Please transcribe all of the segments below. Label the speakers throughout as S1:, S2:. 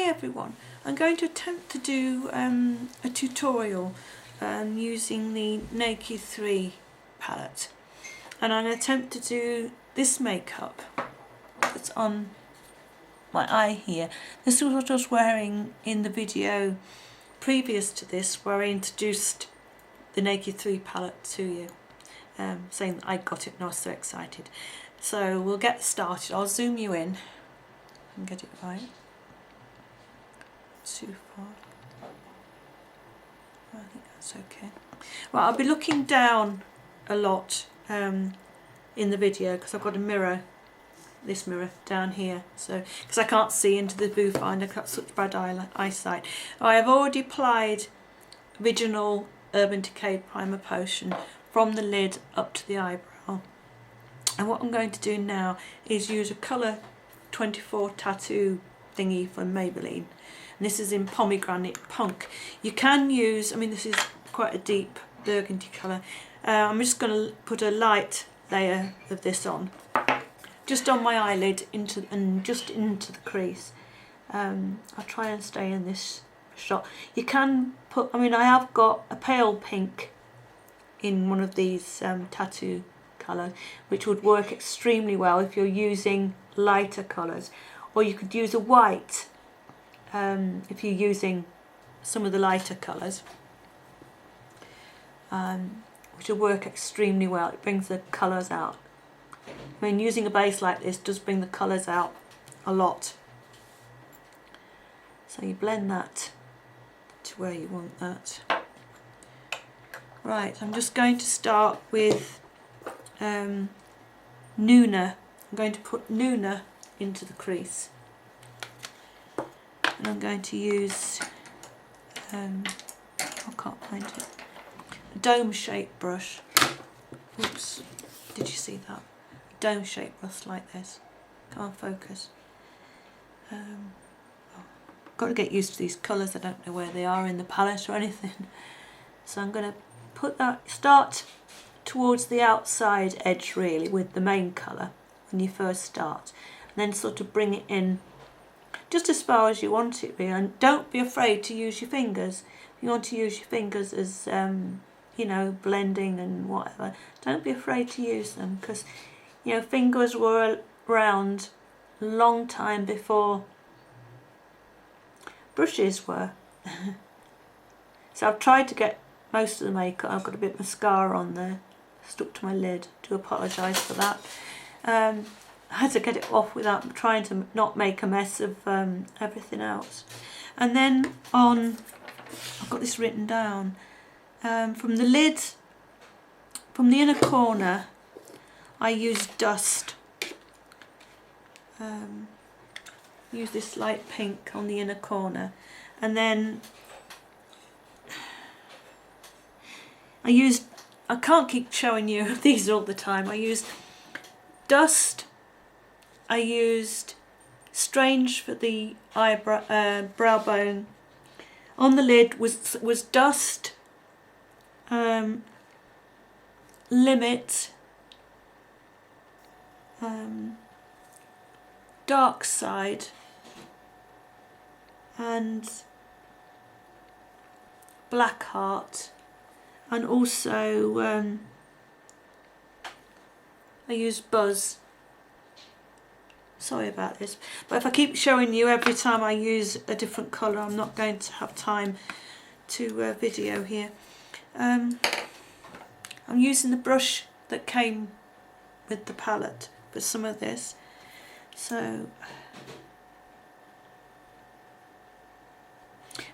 S1: everyone, I'm going to attempt to do a tutorial using the Naked 3 palette, and I'm going to attempt to do this makeup that's on my eye here. This is what I was wearing in the video previous to this, where I introduced the Naked 3 palette to you, saying that I got it and I was so excited. So we'll get started. I'll zoom you in and get it right. Too far. I think that's okay. Right, I'll be looking down a lot in the video because I've got a mirror, this mirror down here, so because I can't see into the viewfinder, I've got such bad eyesight. I have already applied original Urban Decay Primer Potion from the lid up to the eyebrow, and what I'm going to do now is use a Colour 24 tattoo thingy from Maybelline, and this is in Pomegranate Punk. You can use, I mean this is quite a deep burgundy colour. I'm just going to put a light layer of this on, just on my eyelid just into the crease. I'll try and stay in this shot. You can put, I mean I have got a pale pink in one of these tattoo colours, which would work extremely well if you're using lighter colours, or you could use a white if you're using some of the lighter colours, which will work extremely well. It brings the colours out. I mean, using a base like this does bring the colours out a lot. So you blend that to where you want that. Right, I'm just going to start with Nuna. I'm going to put Nuna into the crease, and I'm going to use I can't find it, a dome shaped brush. Oops, did you see that? A dome shaped brush like this. Can't focus. Got to get used to these colours. I don't know where they are in the palette or anything. So I'm going to put that, start towards the outside edge really with the main colour when you first start, and then sort of bring it in just as far as you want it really, and don't be afraid to use your fingers. If you want to use your fingers as you know, blending and whatever, don't be afraid to use them, because you know, fingers were around a long time before brushes were. So I've tried to get most of the makeup. I've got a bit of mascara on there, stuck to my lid. Do apologise for that. I had to get it off without trying to not make a mess of everything else. And then on, I've got this written down, from the lid, from the inner corner, I use Dust. Use this light pink on the inner corner, and then I can't keep showing you these all the time. I used Dust, I used Strange for the eyebrow, brow bone. On the lid was Dust, Limit, Dark Side, and Black Heart, and also I used Buzz. Sorry about this, but if I keep showing you every time I use a different colour, I'm not going to have time to video here. I'm using the brush that came with the palette for some of this. So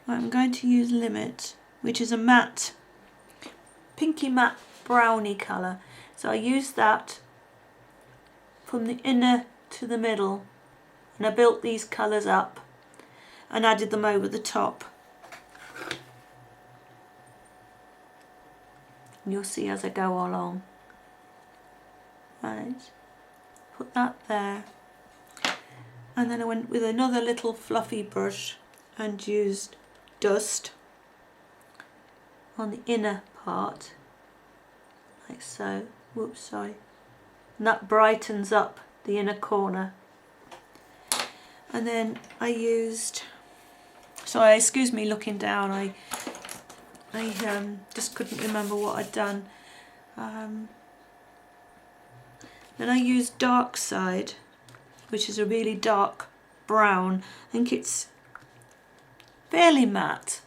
S1: I'm going to use Limit, which is a matte, pinky matte brownie colour. So I used that from the inner to the middle, and I built these colours up and added them over the top. And you'll see as I go along. Right, put that there. And then I went with another little fluffy brush and used Dust on the inner part, like so. Whoops, sorry. And that brightens up the inner corner. And then I used Sorry, excuse me looking down. I just couldn't remember what I'd done. Then I used Dark Side, which is a really dark brown. I think it's fairly matte.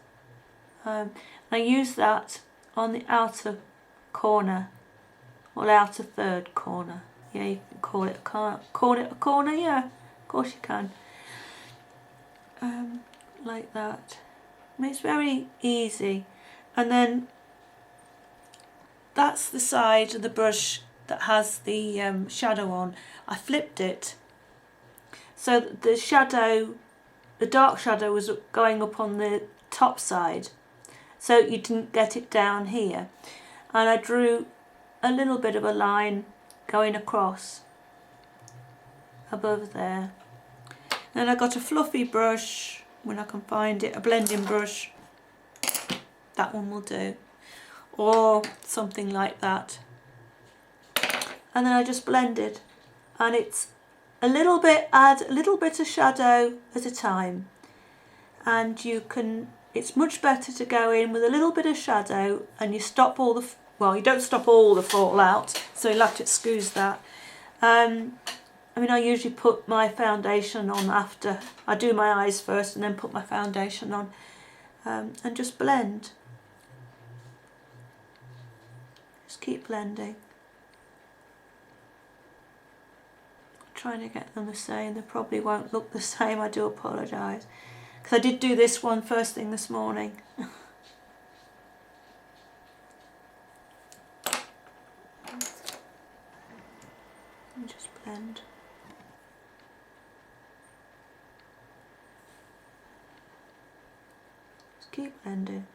S1: I use that on the outer corner, or the outer third corner. Yeah, you can call it a corner. Yeah, of course you can. Like that. I mean, it's very easy. And then that's the side of the brush that has the shadow on. I flipped it so that the shadow, the dark shadow, was going up on the top side, so you didn't get it down here. And I drew a little bit of a line going across above there. Then I got a fluffy brush, when I can find it, a blending brush. That one will do, or something like that. And then I just blended, and it's a little bit, add a little bit of shadow at a time, and you can, it's much better to go in with a little bit of shadow and you stop all the, well, you don't stop all the fallout, so you'll have to excuse that. I mean, I usually put my foundation on after. I do my eyes first and then put my foundation on, and just blend. Just keep blending. Trying to get them the same. They probably won't look the same. I do apologise, because I did do this one first thing this morning. And just blend. Just keep blending.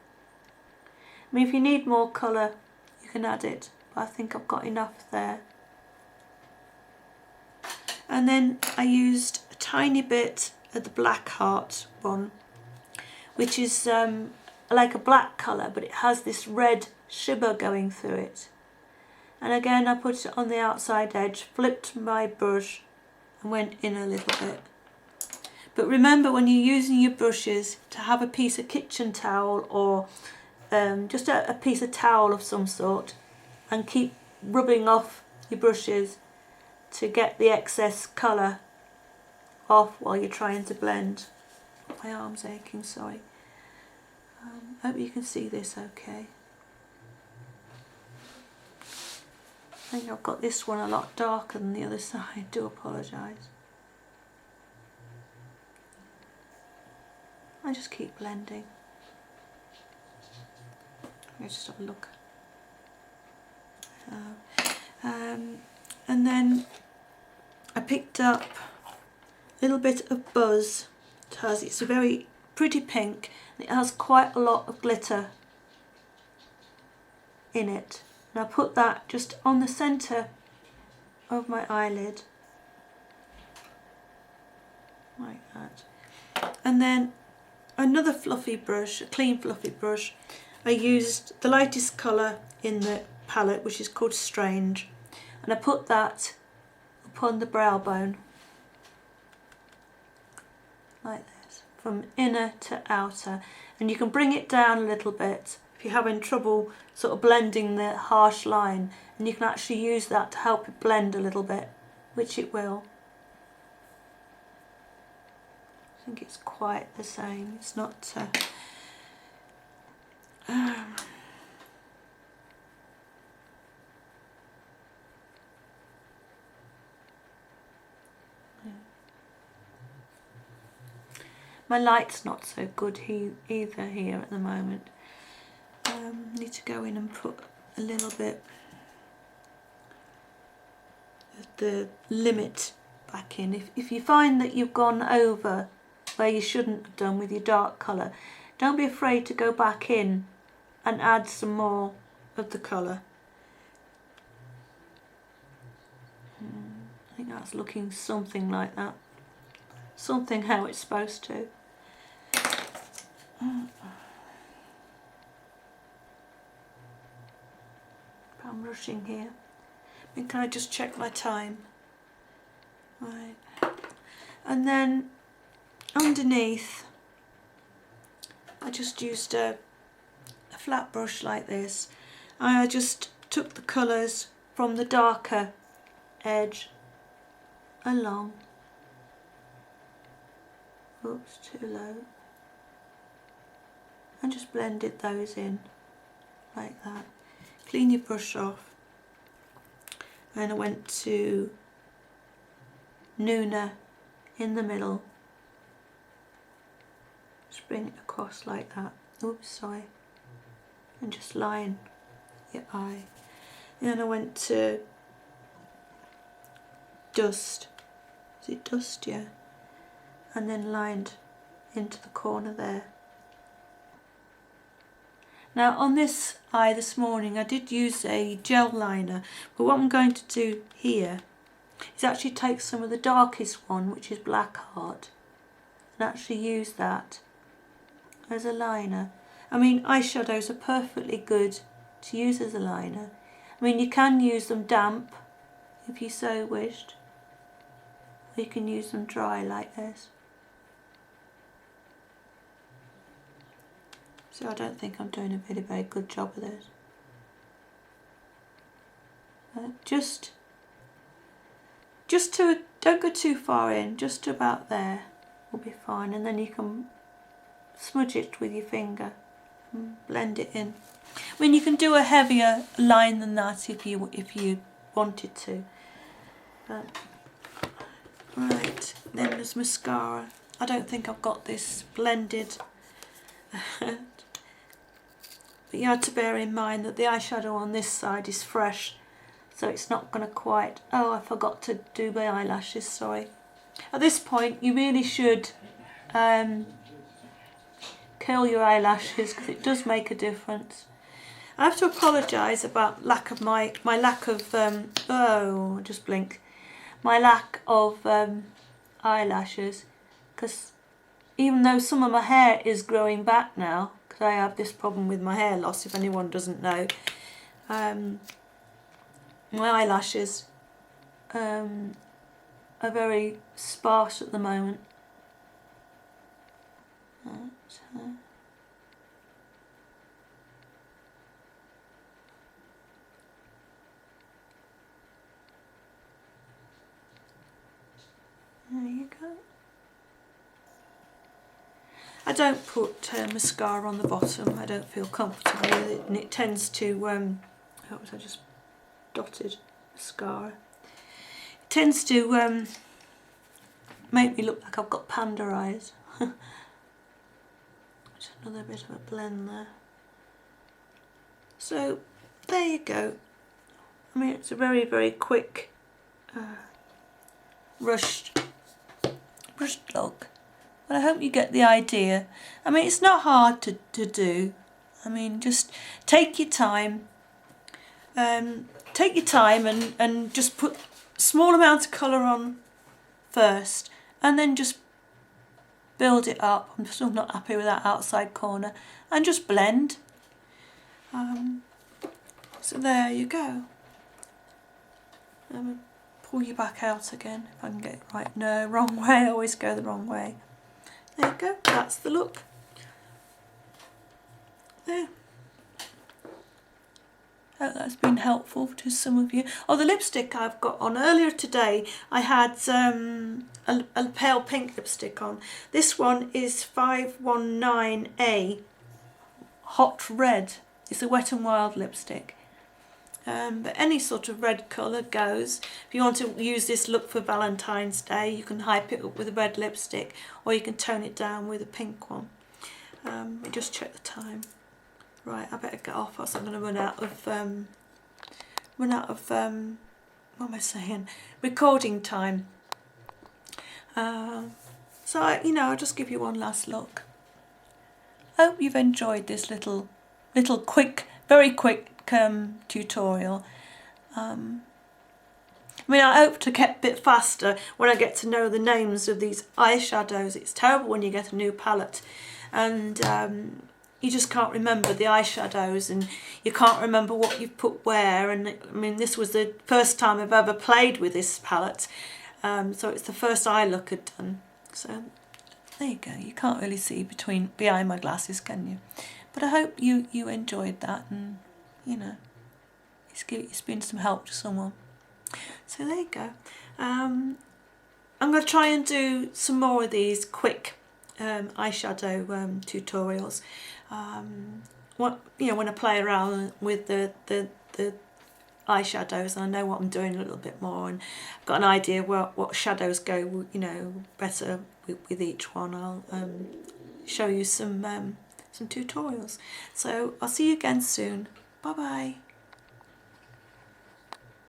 S1: I mean, if you need more colour, you can add it, but I think I've got enough there. And then I used a tiny bit of the Black Heart one, which is like a black colour, but it has this red shimmer going through it. And again, I put it on the outside edge, flipped my brush and went in a little bit. But remember, when you're using your brushes, to have a piece of kitchen towel or just a piece of towel of some sort, and keep rubbing off your brushes to get the excess colour off while you're trying to blend. My arm's aching, sorry. I hope you can see this okay. I think I've got this one a lot darker than the other side, I do apologise. I just keep blending. Let's just have a look. And then I picked up a little bit of Buzz. It's a very pretty pink, and it has quite a lot of glitter in it. And I put that just on the centre of my eyelid, like that. And then another fluffy brush, a clean fluffy brush. I used the lightest colour in the palette, which is called Strange, and I put that upon the brow bone, like this, from inner to outer. And you can bring it down a little bit if you're having trouble sort of blending the harsh line, and you can actually use that to help it blend a little bit, which it will. I think it's quite the same. It's not my light's not so good either here at the moment. Need to go in and put a little bit of the limit back in. If you find that you've gone over where you shouldn't have done with your dark colour, don't be afraid to go back in and add some more of the colour. I think that's looking something like that. Something how it's supposed to. I'm rushing here. I mean, can I just check my time? Right. And then underneath, I just used a flat brush like this. I just took the colours from the darker edge along. Oops, too low. And just blended those in like that. Clean your brush off. And I went to Nuna in the middle. Just bring it across like that. Oops, sorry. And just line your eye. And then I went to Dust. Is it Dust? Yeah. And then lined into the corner there. Now on this eye this morning I did use a gel liner, but what I'm going to do here is actually take some of the darkest one, which is Black Heart, and actually use that as a liner. I mean, eyeshadows are perfectly good to use as a liner. I mean, you can use them damp if you so wished, or you can use them dry like this. So I don't think I'm doing a very good job of this. Don't go too far in, just about there will be fine, and then you can smudge it with your finger and blend it in. I mean, you can do a heavier line than that if you wanted to. Right, then there's mascara. I don't think I've got this blended. But you have to bear in mind that the eyeshadow on this side is fresh, so it's not going to quite... Oh, I forgot to do my eyelashes, sorry. At this point you really should curl your eyelashes, because it does make a difference. I have to apologise about lack of my lack of oh, I just blinked. My lack of eyelashes, because even though some of my hair is growing back now, because I have this problem with my hair loss, if anyone doesn't know, my eyelashes are very sparse at the moment. There you go. I don't put mascara on the bottom. I don't feel comfortable with it, and it tends to oh, I just dotted mascara. It tends to make me look like I've got panda eyes. Just another bit of a blend there. So there you go. I mean, it's a very quick rushed look. But I hope you get the idea. I mean, it's not hard to do. I mean, just take your time. Take your time and just put small amounts of colour on first, and then just build it up. I'm still not happy with that outside corner, and just blend. So there you go. Pull you back out again if I can get it right. No, wrong way. I always go the wrong way. There you go, that's the look. There. Hope that's been helpful to some of you. Oh, the lipstick I've got on earlier today, I had a pale pink lipstick on. This one is 519A Hot Red. It's a Wet n Wild lipstick. But any sort of red colour goes. If you want to use this look for Valentine's Day, you can hype it up with a red lipstick, or you can tone it down with a pink one. Let me just check the time. Right, I better get off, or else I'm going to run out of what am I saying? Recording time. So I'll just give you one last look. Hope you've enjoyed this little quick, very quick tutorial. I mean, I hope to get a bit faster when I get to know the names of these eyeshadows. It's terrible when you get a new palette and you just can't remember the eyeshadows, and you can't remember what you've put where. And I mean, this was the first time I've ever played with this palette, so it's the first eye look I'd done. So There you go. You can't really see behind my glasses, can you? But I hope you enjoyed that, and you know, it's been some help to someone. So there you go. I'm going to try and do some more of these quick eyeshadow tutorials. When I play around with the eyeshadows, and I know what I'm doing a little bit more, and I've got an idea what shadows go, better with each one. I'll show you some tutorials. So I'll see you again soon. Bye bye.